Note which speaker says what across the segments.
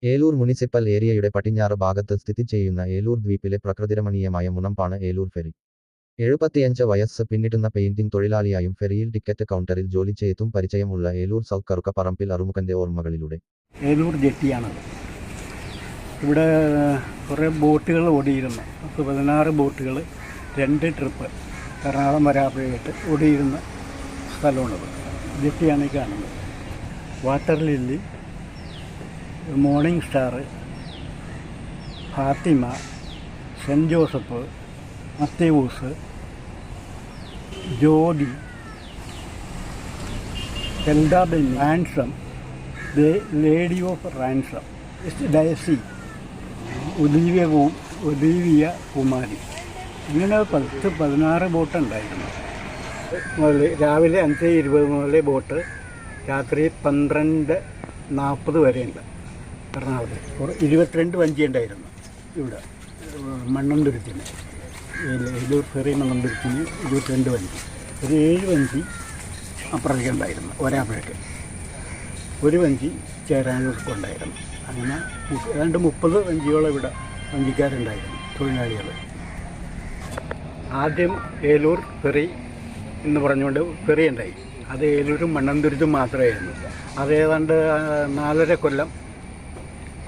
Speaker 1: Eloor municipal ഏരിയയുടെ പടിഞ്ഞാറ് ഭാഗത്ത് സ്ഥിതി ചെയ്യുന്ന ഏലൂർ ദ്വീപിലെ പ്രകൃതിരമണീയമായ മുനമ്പാണ് ഏലൂർ ഫെറി. 75 വയസ്സ് പിന്നിടുന്ന പെയിന്റിംഗ് തൊഴിലാളിയായും ഫെറിയിൽ ടിക്കറ്റ് കൗണ്ടറിൽ ജോലി ചെയ്തും പരിചയമുള്ള ഏലൂർ സൗത്ത് കറുക്കപ്പറമ്പിൽ അറുമുഖന്റെ ഓർമ്മകളിലൂടെ.
Speaker 2: ഏലൂർ ജെട്ടിയാണത്. ഇവിടെ കുറേ ബോട്ടുകൾ ഓടിയിരുന്നു. 16 ബോട്ടുകൾ 2 ട്രിപ്പ് എറണാകുളം വരാപ്പുഴയായിട്ട് ഓടിയിരുന്ന സ്ഥലമാണത്. ജെട്ടിയാണ് ഈ കാണുന്നത്. Water Lily, Morning Star, Fatima, saint Joseph, മത്തേവൂസ്, ജ്യോതി, എൽഡാബെന്നി, Ransom, Lady of Ransom, Daisy, Olivia Kumari, ഇങ്ങനെ 16 ബോട്ടുണ്ടായിരുന്നു. രാവിലെ 5:20 മുതൽ ബോട്ട് രാത്രി 12:40 വരെയുണ്ട്. എറണാകുളത്ത് 22 വഞ്ചി ഉണ്ടായിരുന്നു. ഇവിടെ മണ്ണന്തുരുത്തിന്, ഏലൂർ ഫെറി മണ്ണന്തുരുത്തിന് 22 വഞ്ചി. ഒരു 7 വഞ്ചി അപ്പുറത്തേക്കുണ്ടായിരുന്നു, ഒരാപ്പുഴയ്ക്ക്. ഒരു വഞ്ചി ചേരാനൂർക്കുണ്ടായിരുന്നു. അങ്ങനെ ഏതാണ്ട് 30 വഞ്ചിയോളം ഇവിടെ വഞ്ചിക്കാരുണ്ടായിരുന്നു, തൊഴിലാളികൾ. ആദ്യം ഏലൂർ ഫെറി എന്ന് പറഞ്ഞുകൊണ്ട് ഫെറി ഉണ്ടായി. അത് ഏലൂരും മണ്ണന്തുരുത്തും മാത്രമായിരുന്നു. അത് ഏതാണ്ട് 4.5 കൊല്ലം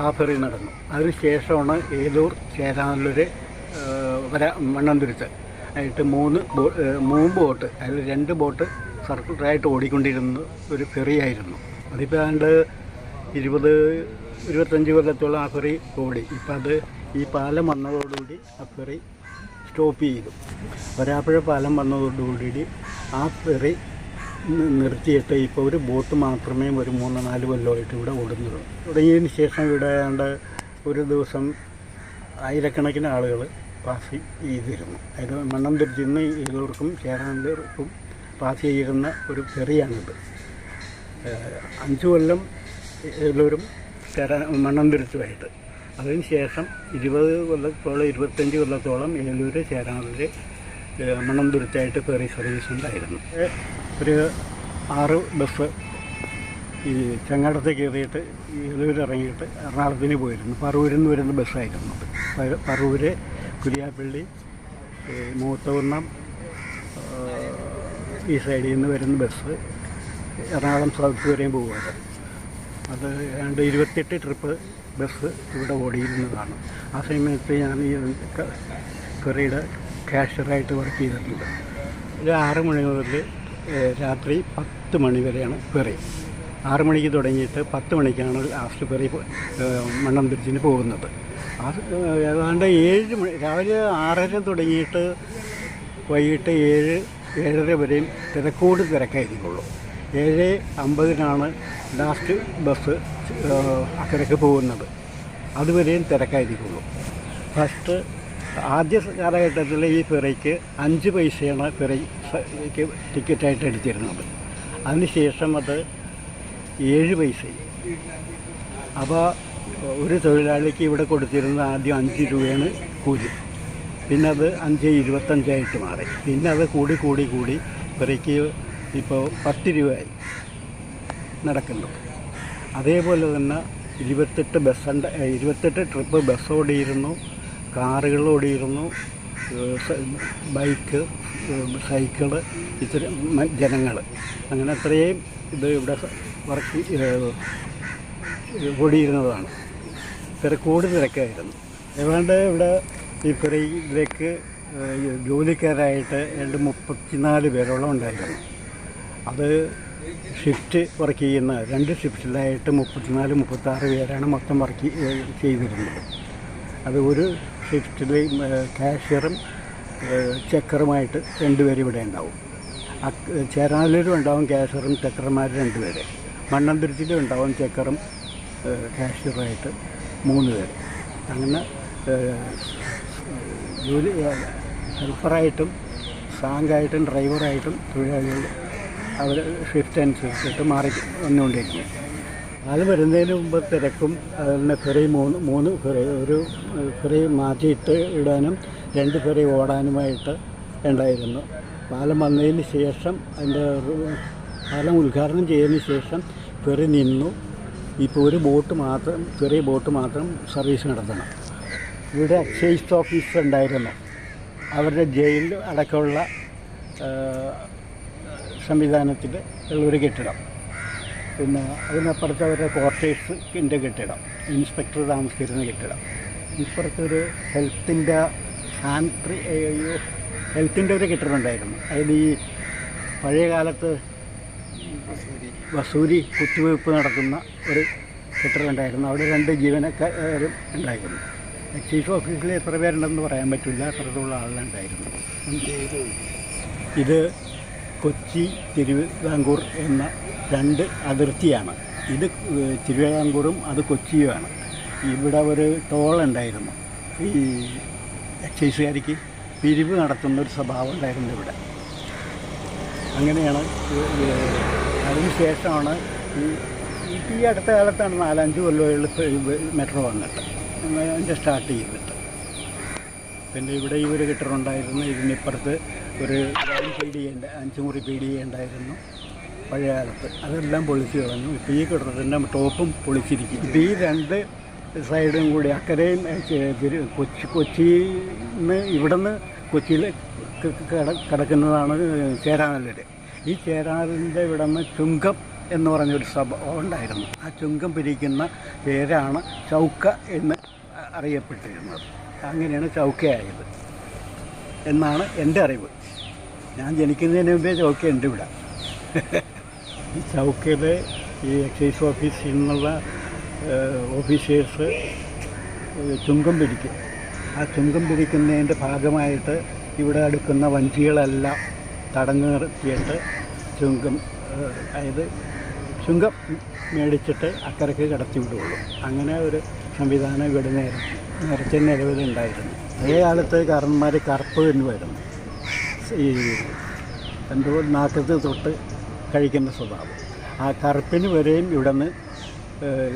Speaker 2: ആ ഫെറി നടന്നു. അതിനുശേഷമാണ് ഏലൂർ, ചേരാനല്ലൂർ, മണ്ണന്തുരുത്ത് ആയിട്ട് 3 ബോട്ട്, അതിൽ 2 ബോട്ട് സർക്കുലറായിട്ട് ഓടിക്കൊണ്ടിരുന്ന ഒരു ഫെറിയായിരുന്നു. അതിപ്പോൾ ഏതാണ്ട് 20-25 കൊല്ലത്തോളം ആ ഫെറി ഓടി. ഇപ്പം അത് ഈ പാലം വന്നതോടുകൂടി ആ ഫെറി സ്റ്റോപ്പ് ചെയ്തു. വരാപ്പുഴ പാലം വന്നതോടുകൂടി ആ ഫെറി നിർത്തിയിട്ട് ഇപ്പോൾ ഒരു ബോട്ട് മാത്രമേ ഒരു 3-4 കൊല്ലമായിട്ട് ഇവിടെ ഓടുന്നുള്ളൂ. തുടങ്ങിയതിന് ശേഷം ഇവിടെ ഏതാണ്ട് ഒരു ദിവസം ആയിരക്കണക്കിന് ആളുകൾ പാസ് ചെയ്തിരുന്നു. അതിൽ മണ്ണന്തുരുത്തിൽ നിന്ന് ഏലൂർക്കും ചേരാനല്ലൂർക്കും പാസ് ചെയ്യുന്ന ഒരു ഫെറിയാണിത്. 5 കൊല്ലം ഏലൂരും മണ്ണന്തുരുത്തുമായിട്ട്. അതിന് ശേഷം 20 കൊല്ലത്തോളം 25 കൊല്ലത്തോളം ഏലൂർ, ചേരാനല്ലൂർ, മണ്ണന്തുരുത്തായിട്ട് ഫെറി സർവീസ് ഉണ്ടായിരുന്നു. ഒരു 6 ബസ് ഈ ചങ്ങാടത്ത് കയറിയിട്ട് ഏലൂർ ഇറങ്ങിയിട്ട് എറണാകുളത്തിന് പോയിരുന്നു. പറവൂരിൽ നിന്ന് വരുന്ന ബസ്സായിരുന്നു അത്. പറവൂർ, കുരിയാപ്പള്ളി, മൂത്തകുന്നം, ഈ സൈഡിൽ നിന്ന് വരുന്ന ബസ് എറണാകുളം സൗത്ത് വരെയും പോകുന്നത്. അത് ഏതാണ്ട് 28 ട്രിപ്പ് ബസ് ഇവിടെ ഓടിയിരുന്നതാണ്. ആ സമയത്ത് ഞാൻ ഈ ഫെറിയുടെ കാഷ്യറായിട്ട് വർക്ക് ചെയ്തിട്ടുണ്ട്. ഒരു 6 മണി മുതൽ രാത്രി 10 മണി വരെയാണ് ഫെറി. 6 മണിക്ക് തുടങ്ങിയിട്ട് 10 മണിക്കാണ് ലാസ്റ്റ് ഫെറി മണ്ണന്തുരുത്തിന് പോകുന്നത്. അത് ഏതാണ്ട് 7 മണി, രാവിലെ 6:30 തുടങ്ങിയിട്ട് വൈകിട്ട് 7-7:30 വരെയും തിരക്കായിരിക്കുള്ളൂ. 7:50 ലാസ്റ്റ് ബസ് അക്കരയ്ക്ക് പോകുന്നത്. അതുവരെയും തിരക്കായിരിക്കുള്ളൂ. ഫസ്റ്റ് ആദ്യ കാലഘട്ടത്തിൽ ഈ ഫെറിക്ക് 5 പൈസയാണ് ഫെറിക്ക് ടിക്കറ്റായിട്ട് എടുത്തിരുന്നത്. അതിനുശേഷം അത് 7 പൈസയായി. അപ്പോൾ ഒരു തൊഴിലാളിക്ക് ഇവിടെ കൊടുത്തിരുന്നത് ആദ്യം 5 രൂപയാണ് കൂലി. പിന്നെ അത് 5.25 മാറി. പിന്നെ അത് കൂടി ഫെറിക്ക് ഇപ്പോൾ 10 രൂപയായി നടക്കുന്നു. അതേപോലെ തന്നെ 28 ട്രിപ്പ് ബസ് ഓടിയിരുന്നു, കാറുകൾ ഓടിയിരുന്നു, ബൈക്ക്, സൈക്കിള്, ഇത്തരം ജനങ്ങൾ, അങ്ങനെ അത്രയും ഇത് ഇവിടെ വർക്ക് ഓടിയിരുന്നതാണ്. തിരക്കായിരുന്നു. ഏതാണ്ട് ഇവിടെ ഈ ഫെറിയിലേക്ക് ജോലിക്കാരായിട്ട് 34 പേരോളം ഉണ്ടായിരുന്നു. അത് ഷിഫ്റ്റ് വർക്ക് ചെയ്യുന്ന 2 ഷിഫ്റ്റിലായിട്ട് 34-36 പേരാണ് മൊത്തം വർക്ക് ചെയ്തിരുന്നത്. അത് ഒരു ഷിഫ്റ്റിൽ കാഷ്യറും ചെക്കറുമായിട്ട് 2 പേര് ഇവിടെ ഉണ്ടാവും. ചേരാനല്ലൂരും ഉണ്ടാവും കാഷ്യറും ചെക്കർമാർ 2 പേര്. മണ്ണന്തുരുത്തിലും ഉണ്ടാവും ചെക്കറും കാഷ്യറുമായിട്ട് 3 പേര്. അങ്ങനെ ജോലി ഹെൽപ്പറായിട്ടും സാങ്കായിട്ടും ഡ്രൈവറായിട്ടും തൊഴിലാളികൾ അവർ ഷിഫ്റ്റ് അനുസരിച്ചിട്ട് മാറി വന്നുകൊണ്ടിരിക്കുന്നു. അത് വരുന്നതിന് മുമ്പ് തിരക്കും. അതുപോലെ ഫെറി മൂന്ന് ഫെറി, ഒരു ഫെറി മാറ്റിയിട്ട് ഇടാനും 2 ഫെറി ഓടാനുമായിട്ട് ഉണ്ടായിരുന്നു. പാലം വന്നതിന് ശേഷം, പാലം ഉദ്ഘാടനം ചെയ്തതിന് ശേഷം ഫെറി നിന്നു. ഇപ്പോൾ ഒരു ബോട്ട് മാത്രം, ചെറിയ ബോട്ട് മാത്രം സർവീസ് നടത്തണം. ഇവിടെ എക്സൈസ് ഓഫീസർ ഉണ്ടായിരുന്നു. അവരുടെ ജയിൽ അടക്കമുള്ള സംവിധാനത്തിൽ ഉള്ളൊരു കെട്ടിടം. പിന്നെ അതിനപ്പുറത്ത് അവരുടെ ക്വാർട്ടേഴ്സിൻ്റെ കെട്ടിടം, ഇൻസ്പെക്ടർ താമസിച്ചിരുന്ന കെട്ടിടം. ഇപ്പുറത്തൊരു ഹെൽത്തിൻ്റെ ഒരു കെട്ടിടം ഉണ്ടായിരുന്നു. അതിൽ ഈ പഴയ കാലത്ത് വസൂരി കുത്തിവയ്പ്പ് നടക്കുന്ന ഒരു കെട്ടിടം ഉണ്ടായിരുന്നു. അവിടെ 2 ജീവനക്കാരും ഉണ്ടായിരുന്നു. എക്സൈസ് ഓഫീസിൽ എത്ര പേരുണ്ടെന്ന് പറയാൻ പറ്റില്ല, അത്രത്തോളം ആളുകളുണ്ടായിരുന്നു. ഇത് കൊച്ചി തിരുവിതാംകൂർ എന്ന 2 അതിർത്തിയാണ്. ഇത് തിരുവിതാംകൂറും അത് കൊച്ചിയുമാണ്. ഇവിടെ ഒരു ടോളുണ്ടായിരുന്നു. ഈ എക്സൈസുകാർക്ക് പിരിവ് നടത്തുന്ന ഒരു സ്വഭാവം ഉണ്ടായിരുന്നു ഇവിടെ. അങ്ങനെയാണ്. അതിന് ശേഷമാണ് ഈ അടുത്ത കാലത്താണ് 4-5 കൊല്ലങ്ങളിൽ മെട്രോ വന്നിട്ട് അതിൻ്റെ സ്റ്റാർട്ട് ചെയ്തിട്ട്. പിന്നെ ഇവിടെ ഈ ഒരു കെട്ടിടം ഉണ്ടായിരുന്നു. ഇതിനിപ്പുറത്ത് ഒരു 5 മുറി PDA ഉണ്ടായിരുന്നു പഴയ കാലത്ത്. അതെല്ലാം പൊളിച്ച് കളഞ്ഞു. ഇപ്പോൾ ഈ കെട്ടിടത്തിൻ്റെ ടോപ്പും പൊളിച്ചിരിക്കും. ഇപ്പോൾ ഈ 2 സൈഡും കൂടി അക്കരയും കൊച്ചിന്ന് ഇവിടുന്ന് കൊച്ചിയിൽ കിടക്കുന്നതാണ് ചേരാനല്ലൂർ. ഈ ചേരാനല്ലൂരിൻ്റെ ഇവിടെ നിന്ന് ചുങ്കം എന്ന് പറഞ്ഞൊരു സംഭവം ഉണ്ടായിരുന്നു. ആ ചുങ്കം പിരിക്കുന്ന പേരാണ് ചൗക്ക എന്ന് അറിയപ്പെട്ടിരുന്നത്. അങ്ങനെയാണ് ചൗക്കയായത് എന്നാണ് എൻ്റെ അറിവ്. ഞാൻ ജനിക്കുന്നതിന് മുമ്പേ ചൗക്കയുണ്ട് ഇവിടെ. ഈ ചൗക്കയിൽ ഈ എക്സൈസ് ഓഫീസിൽ നിന്നുള്ള ഓഫീസേഴ്സ് ചുങ്കം പിരിക്കും. ആ ചുങ്കം പിരിക്കുന്നതിൻ്റെ ഭാഗമായിട്ട് ഇവിടെ അടുക്കുന്ന വഞ്ചികളെല്ലാം തടഞ്ഞു നിർത്തിയിട്ട് അതായത് ചുങ്കം മേടിച്ചിട്ട് അക്കരയ്ക്ക് കടത്തി വിടുകയുള്ളൂ. അങ്ങനെ ഒരു സംവിധാനം ഇവിടെ നേരത്തെ നിലവിലുണ്ടായിരുന്നു. പഴയ കാലത്ത് കാരണന്മാർ കറുപ്പ് തിന്നുമായിരുന്നു. ഈ എന്തോ നാക്കത്ത് തൊട്ട് കഴിക്കുന്ന സ്വഭാവം. ആ കറുപ്പിന് വരെയും ഇവിടെ നിന്ന്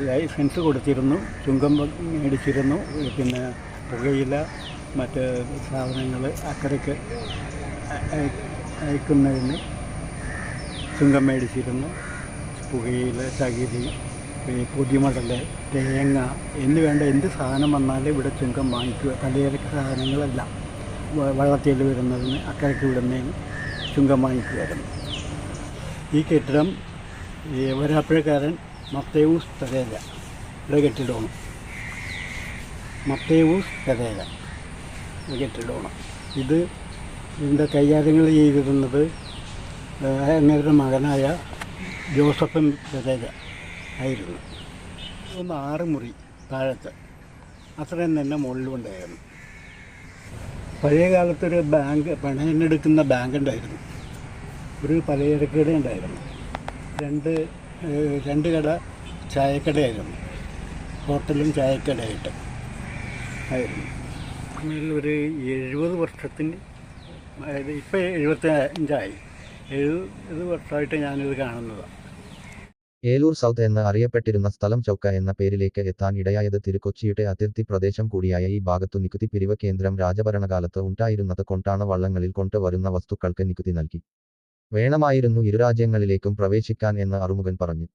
Speaker 2: ലൈസൻസ് കൊടുത്തിരുന്നു, ചുങ്കം മേടിച്ചിരുന്നു. പിന്നെ പുകയില മറ്റ് സാധനങ്ങൾ അക്കരയ്ക്ക് അയക്കുന്നതിന് ചുങ്കം മേടിച്ചിരുന്നു. പുകയില, ചകിരി, പൊതിമടൽ, തേങ്ങ എന്ന് വേണ്ട എന്ത് സാധനം വന്നാലും ഇവിടെ ചുങ്കം വാങ്ങിക്കുക. പലചരക്ക് സാധനങ്ങളെല്ലാം വള്ളത്തിൽ വരുന്നതിന് അക്കരയ്ക്ക് വിടുന്നതിന് ചുങ്കം വാങ്ങിക്കുമായിരുന്നു. ഈ കെട്ടിടം വരാപ്പുഴക്കാരൻ മത്തേവൂസ് പെരേരയുടെ കെട്ടിടമാണ്. മത്തേവൂസ് പെരേര കെട്ടിടമാണ് ഇത്. ഇതിൻ്റെ കൈകാര്യങ്ങൾ ചെയ്തിരുന്നത് അങ്ങേരുടെ മകനായ ജോസഫൻ പെരേര ആയിരുന്നു. 6 മുറി താഴത്ത്, അത്രയും തന്നെ മുകളിലുണ്ടായിരുന്നു. പഴയ കാലത്തൊരു ബാങ്ക്, പണയനെടുക്കുന്ന ബാങ്ക് ഉണ്ടായിരുന്നു. ഒരു പലചരക്കട ഉണ്ടായിരുന്നു. 2 കട ചായക്കടയായിരുന്നു. ഹോട്ടലും ചായക്കടയായിട്ട് ആയിരുന്നു. ഒരു 70 വർഷത്തിന്, അതായത് ഇപ്പോൾ 75ആയി, 70 വർഷമായിട്ട് ഞാനിത് കാണുന്നതാണ്.
Speaker 1: ഏലൂർ സൗത്ത് എന്ന് അറിയപ്പെട്ടിരുന്ന സ്ഥലം ചൗക്ക എന്ന പേരിലേക്ക് എത്താൻ ഇടയായത് തിരുക്കൊച്ചിയുടെ അതിർത്തി പ്രദേശം കൂടിയായ ഈ ഭാഗത്തു നികുതി പിരിവ് കേന്ദ്രം രാജഭരണകാലത്ത് ഉണ്ടായിരുന്നത് കൊണ്ടാണ്. വള്ളങ്ങളിൽ കൊണ്ടുവരുന്ന വസ്തുക്കൾക്ക് നികുതി നൽകി വേണമായിരുന്നു ഇരുരാജ്യങ്ങളിലേക്കും പ്രവേശിക്കാൻ എന്ന് അറുമുഖൻ പറഞ്ഞു.